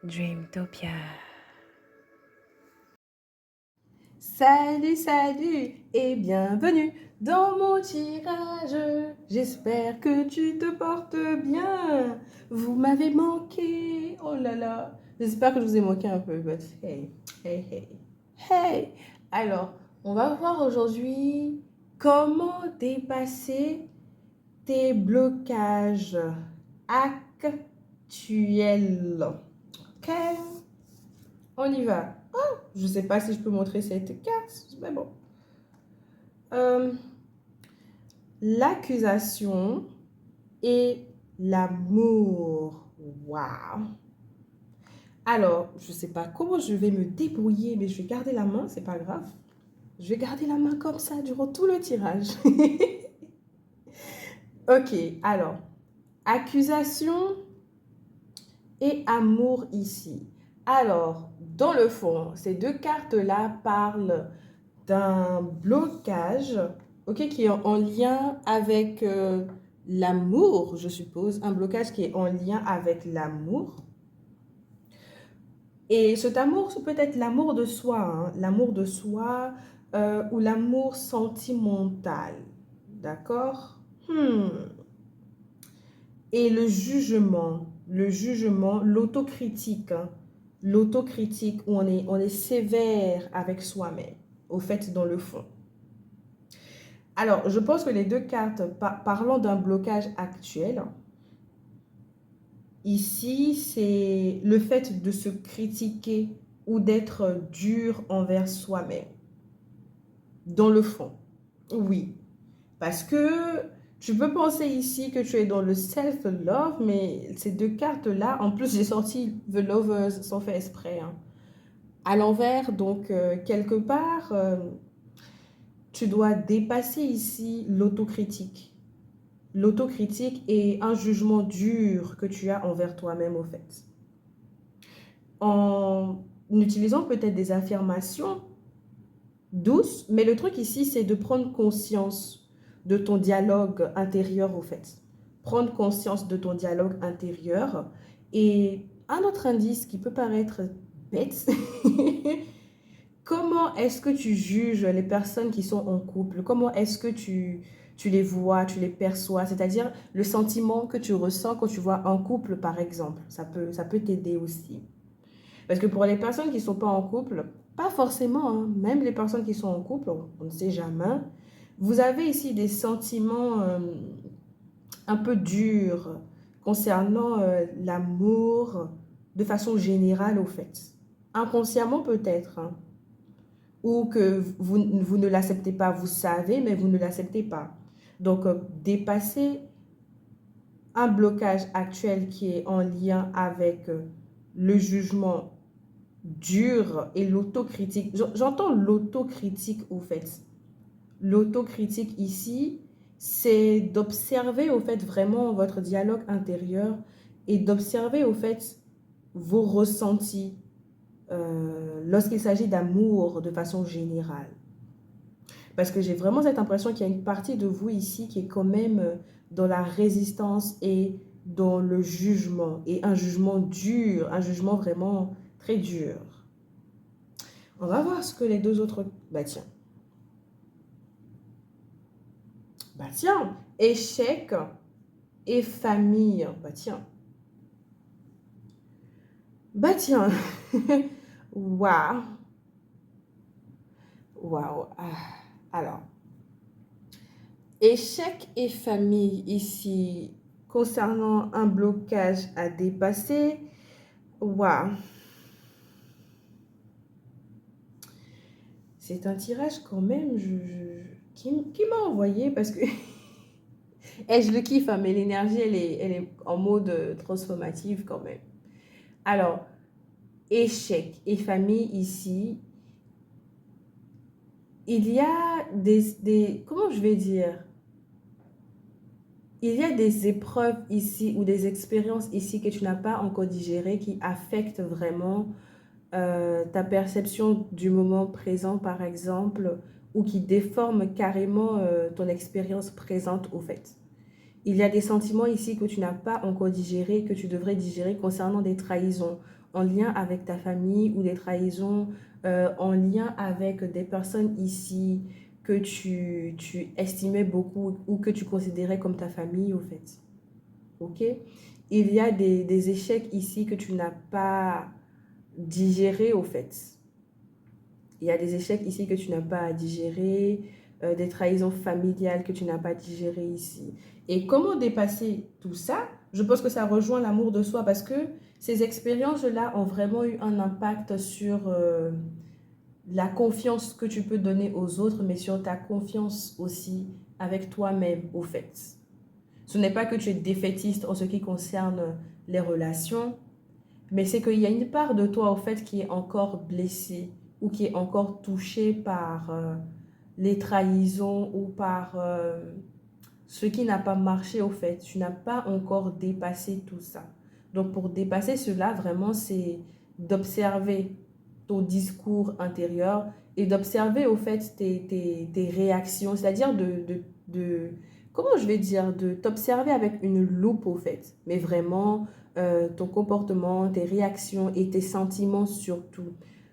Dreamtopia. Salut, salut et bienvenue dans mon tirage. J'espère que tu te portes bien. Vous m'avez manqué. Oh là là. J'espère que je vous ai manqué un peu. But hey, hey, hey, hey. Alors, on va voir aujourd'hui comment dépasser tes blocages actuels. Ok, on y va. Je ne sais pas si je peux montrer cette carte, mais bon. Euh, L'accusation et l'amour. Waouh. Alors, je ne sais pas comment je vais me débrouiller, mais je vais garder la main, c'est pas grave. Je vais garder la main comme ça durant tout le tirage. Ok, alors, accusation et amour ici. Alors, dans le fond, ces deux cartes-là parlent d'un blocage, ok, qui est en lien avec l'amour, je suppose, un blocage qui est en lien avec l'amour. Et cet amour, c'est peut-être l'amour de soi, hein, l'amour de soi ou l'amour sentimental, d'accord? Et le jugement, l'autocritique, hein, l'autocritique où on est sévère avec soi-même, au fait, dans le fond. Alors, je pense que les deux cartes, parlant d'un blocage actuel, ici, c'est le fait de se critiquer ou d'être dur envers soi-même, dans le fond. Oui, parce que tu peux penser ici que tu es dans le self-love, mais ces deux cartes-là, en plus, j'ai sorti The Lovers sans faire exprès, hein, à l'envers, donc quelque part, tu dois dépasser ici l'autocritique. L'autocritique est un jugement dur que tu as envers toi-même au fait. En utilisant peut-être des affirmations douces, mais le truc ici, c'est de prendre conscience de ton dialogue intérieur au fait. Prendre conscience de ton dialogue intérieur. Et un autre indice qui peut paraître bête, comment est-ce que tu juges les personnes qui sont en couple? Comment est-ce que tu les vois, tu les perçois? C'est-à-dire le sentiment que tu ressens quand tu vois un couple, par exemple. Ça peut t'aider aussi. Parce que pour les personnes qui ne sont pas en couple, pas forcément, hein, même les personnes qui sont en couple, on ne sait jamais, vous avez ici des sentiments un peu durs concernant l'amour de façon générale, au fait. Inconsciemment peut-être, hein, ou que vous ne l'acceptez pas, vous savez, mais vous ne l'acceptez pas. Donc, dépasser un blocage actuel qui est en lien avec le jugement dur et l'autocritique. J'entends l'autocritique au fait. L'autocritique ici, c'est d'observer au fait vraiment votre dialogue intérieur et d'observer au fait vos ressentis lorsqu'il s'agit d'amour de façon générale. Parce que j'ai vraiment cette impression qu'il y a une partie de vous ici qui est quand même dans la résistance et dans le jugement. Et un jugement dur, un jugement vraiment très dur. On va voir ce que les deux autres... Bah tiens. Bah tiens. Échec et famille. Bah tiens. Bah tiens. Waouh. Waouh. Alors, échec et famille ici, concernant un blocage à dépasser. Waouh. C'est un tirage quand même qui m'a envoyé parce que je le kiffe, hein, mais l'énergie, elle est en mode transformative quand même. Alors, échec et famille ici, il y a comment je vais dire, il y a des épreuves ici ou des expériences ici que tu n'as pas encore digérées qui affectent vraiment ta perception du moment présent, par exemple, ou qui déforment carrément ton expérience présente au fait. Il y a des sentiments ici que tu n'as pas encore digérés, que tu devrais digérer concernant des trahisons en lien avec ta famille ou des trahisons en lien avec des personnes ici que tu estimais beaucoup ou que tu considérais comme ta famille, au fait. Ok? Il y a des échecs ici que tu n'as pas digérés, au fait. Il y a des échecs ici que tu n'as pas à digérer, des trahisons familiales que tu n'as pas digérées ici. Et comment dépasser tout ça? Je pense que ça rejoint l'amour de soi parce que ces expériences-là ont vraiment eu un impact sur la confiance que tu peux donner aux autres, mais sur ta confiance aussi avec toi-même, au fait. Ce n'est pas que tu es défaitiste en ce qui concerne les relations, mais c'est qu'il y a une part de toi, au fait, qui est encore blessée ou qui est encore touchée par les trahisons ou par ce qui n'a pas marché, au fait. Tu n'as pas encore dépassé tout ça. Donc, pour dépasser cela, vraiment, c'est d'observer ton discours intérieur et d'observer, au fait, tes réactions. C'est-à-dire comment je vais dire, de t'observer avec une loupe, au fait. Mais vraiment, ton comportement, tes réactions et tes sentiments surtout,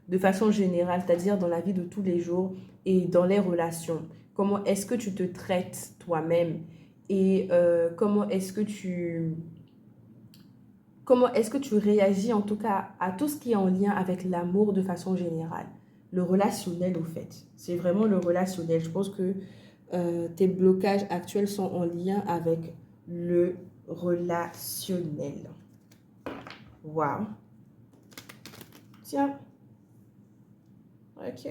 de façon générale, c'est-à-dire dans la vie de tous les jours et dans les relations. Comment est-ce que tu te traites toi-même et comment est-ce que tu réagis en tout cas à tout ce qui est en lien avec l'amour de façon générale. Le relationnel, au fait. C'est vraiment le relationnel. Je pense que tes blocages actuels sont en lien avec le relationnel. Waouh. Tiens. Ok.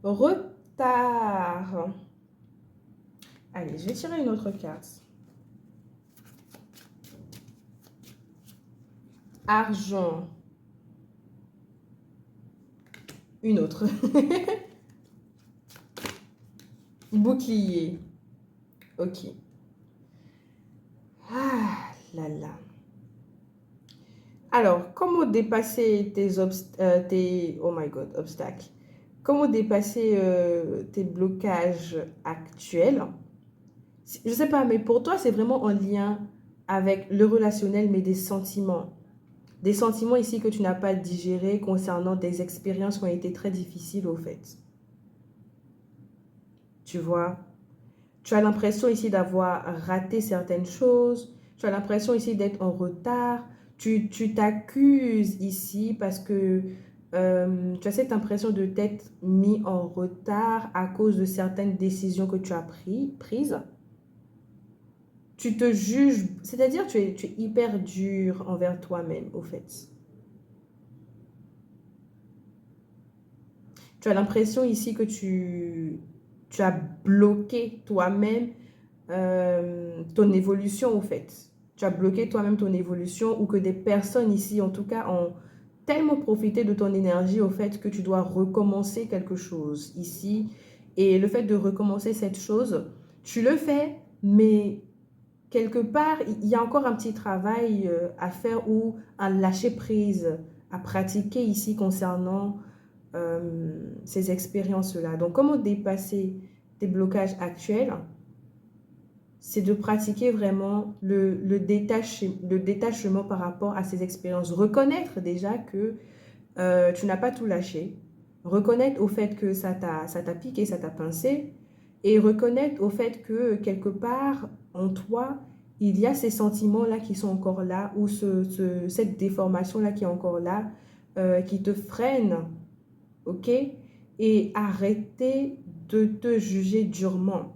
Retard. Allez, je vais tirer une autre carte. Argent. Une autre. Bouclier. Ok. Ah là là. Alors, comment dépasser oh my God, obstacles? Comment dépasser tes blocages actuels? Je ne sais pas, mais pour toi, c'est vraiment en lien avec le relationnel, mais des sentiments. Des sentiments ici que tu n'as pas digérés concernant des expériences qui ont été très difficiles, au fait. Tu vois? Tu as l'impression ici d'avoir raté certaines choses. Tu as l'impression ici d'être en retard. Tu t'accuses ici parce que tu as cette impression de t'être mis en retard à cause de certaines décisions que tu as prises. Tu te juges, c'est-à-dire tu es hyper dur envers toi-même, au fait. Tu as l'impression ici que tu as bloqué toi-même ton évolution, au fait. Tu as bloqué toi-même ton évolution ou que des personnes ici, en tout cas, ont tellement profité de ton énergie, au fait, que tu dois recommencer quelque chose ici. Et le fait de recommencer cette chose, tu le fais, mais quelque part, il y a encore un petit travail à faire ou un lâcher-prise à pratiquer ici concernant ces expériences-là. Donc, comment dépasser tes blocages actuels? C'est de pratiquer vraiment le détachement par rapport à ces expériences. Reconnaître déjà que tu n'as pas tout lâché. Reconnaître au fait que ça t'a piqué, ça t'a pincé. Et reconnaître au fait que quelque part en toi, il y a ces sentiments-là qui sont encore là ou cette déformation-là qui est encore là, qui te freine. Ok? Et arrêter de te juger durement.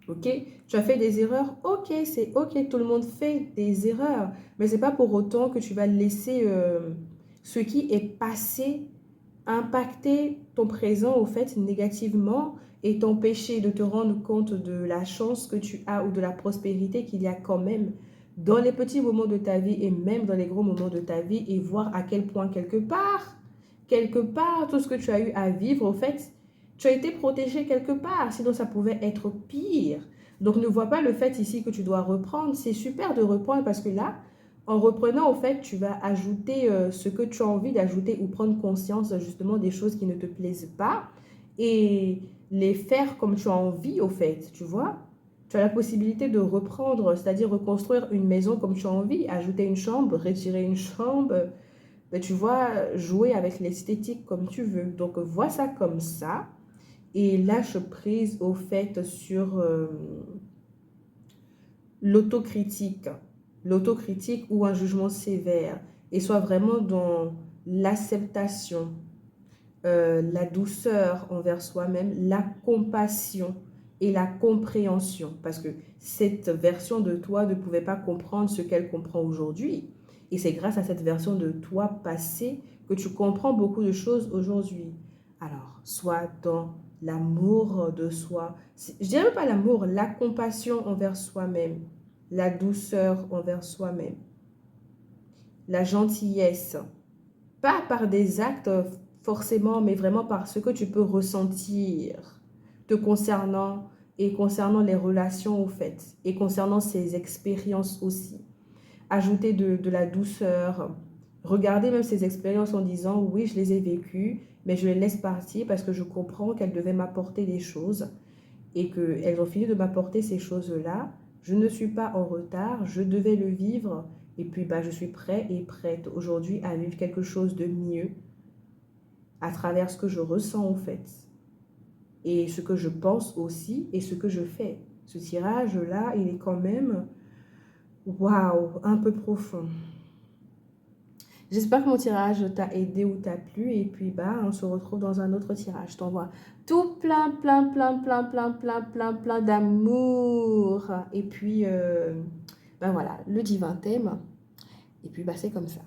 Ok? Tu as fait des erreurs? Ok, c'est ok, tout le monde fait des erreurs. Mais ce n'est pas pour autant que tu vas laisser ce qui est passé impacter ton présent au fait négativement et t'empêcher de te rendre compte de la chance que tu as ou de la prospérité qu'il y a quand même dans les petits moments de ta vie et même dans les gros moments de ta vie et voir à quel point quelque part, tout ce que tu as eu à vivre, au fait, tu as été protégé quelque part, sinon ça pouvait être pire. Donc ne vois pas le fait ici que tu dois reprendre. C'est super de reprendre parce que là, En reprenant, au fait, tu vas ajouter ce que tu as envie d'ajouter ou prendre conscience justement des choses qui ne te plaisent pas et les faire comme tu as envie, au fait, tu vois. Tu as la possibilité de reprendre, c'est-à-dire reconstruire une maison comme tu as envie, ajouter une chambre, retirer une chambre, ben, tu vois, jouer avec l'esthétique comme tu veux. Donc, vois ça comme ça et lâche prise, au fait, sur l'autocritique, l'autocritique ou un jugement sévère et sois vraiment dans l'acceptation, la douceur envers soi-même, la compassion et la compréhension. Parce que cette version de toi ne pouvait pas comprendre ce qu'elle comprend aujourd'hui. Et c'est grâce à cette version de toi passée que tu comprends beaucoup de choses aujourd'hui. Alors, sois dans l'amour de soi. Je dirais même pas l'amour, la compassion envers soi-même, la douceur envers soi-même, la gentillesse. Pas par des actes forcément, mais vraiment par ce que tu peux ressentir te concernant et concernant les relations au fait et concernant ces expériences aussi. Ajouter de la douceur, regarder même ces expériences en disant oui, je les ai vécues, mais je les laisse partir parce que je comprends qu'elles devaient m'apporter des choses et qu'elles ont fini de m'apporter ces choses-là. Je ne suis pas en retard, je devais le vivre et puis bah, je suis prêt et prête aujourd'hui à vivre quelque chose de mieux à travers ce que je ressens en fait et ce que je pense aussi et ce que je fais. Ce tirage-là, il est quand même, waouh, un peu profond. J'espère que mon tirage t'a aidé ou t'a plu et puis bah on se retrouve dans un autre tirage. Je t'envoie tout plein, plein, plein, plein, plein, plein, plein, plein d'amour. Et puis, ben voilà, le divin t'aime. Et puis, bah c'est comme ça.